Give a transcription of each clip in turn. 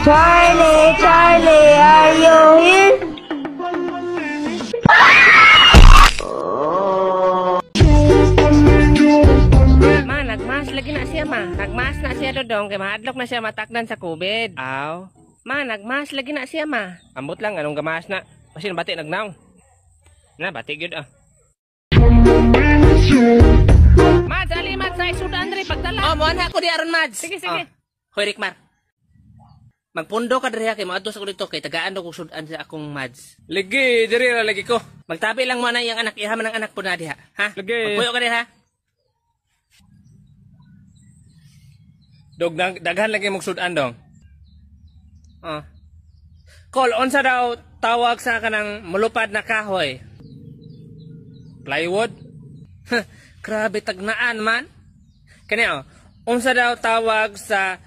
Charlie, Charlie, are you here? Ma, nagmas lagi na siya ma. Nagmas na siya dodong kay mahadlok na siya matakdan sa COVID. Aw. Ma, nagmas lagi na siya ma. Ambot lang anong gamas na. Kasi bati nagnaw. Na bati gyud ah. Mads, ali Mads, ay sudan diri pagdala. Oh, moan ako di aron Mads. Sige, sige. Hoy Rikmar. Magpundo ka diri kay maadtos ako dito kay tagaan ko sudan sa akong Mads. Lagi diri ra lagi ko. Magtabi lang mo na yung anak iha man ang anak po na diha. Ha? Lagi. Magpuyo ka diri ha. Dog daghan lagi mong sudan dong. Kol, unsa daw tawag sa kanang mulupad na kahoy? Plywood? Grabe tagnaan man. Kani unsa daw tawag sa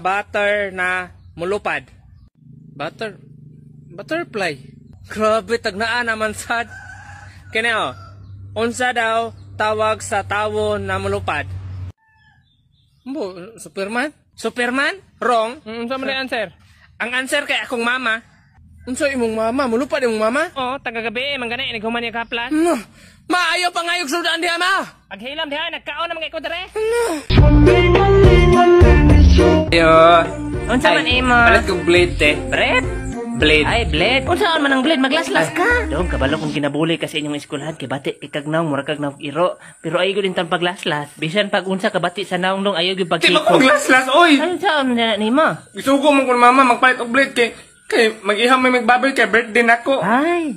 butter na mulupad? Butterfly. Grabe tagnaan naman sad. Kani unsa daw tawag sa tawo na mulupad? Superman? Superman? Wrong. Unsa man ang answer? Ang answer kay akong mama. Unsa imong mama? Mulupad imong mama? Oh, taga-gabi man gani naghuman ni kaplas. No. Maayo pa ngayog sudan diha ma. Paghilam diha nagkaon na mga iko dere. Yo. Unsa man imo? Balat kong blade te. Bread? Blade. Ay, blade. Unsa man ang blade maglaslas ka? Dong kabalo kung kinabuli kasi inyong eskwelahan kay bati kay kagnaw mura kag naog iro. Pero ayo gud intang paglaslas. Bisan pag unsa ka bati sa naong dong ayo gyud Di pagkiko. ba kong laslas, oy! Ano sa na nimo? Isugo mo kung mama magpalit og blade kay mag-iham may magbaboy kay birthday nako. Ay.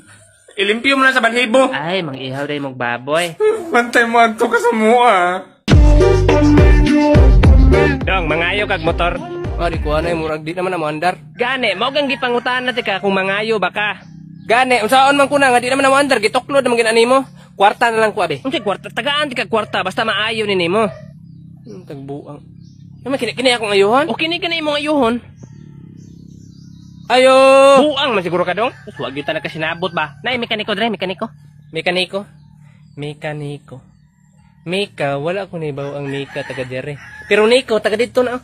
Ilimpyo mo na sa balhibo. Ay, mang-ihaw day mong baboy. Mantay mo anto ka sa mua. Dong, mangayo kag motor. Di ko anay murag di naman na moandar. Gani, mao gang gipangutan na tika kung mangayo baka. Gani, unsaon man kuna nga di naman na moandar gituklod naman ginani mo. Kwarta na lang ko abi. Unsay kwarta? Tagaan tika kwarta basta maayo ni nimo. Tagbuang. Naman kini akong ayuhon. O kini imong ayuhon. Ayo. Buang man siguro ka dong. Wag gyud ta nagkasinabot ba? Nay mekaniko dre, mekaniko. Mekaniko. Mika, wala ko nibaw ang Mika taga dere. Pero Nico taga dito na.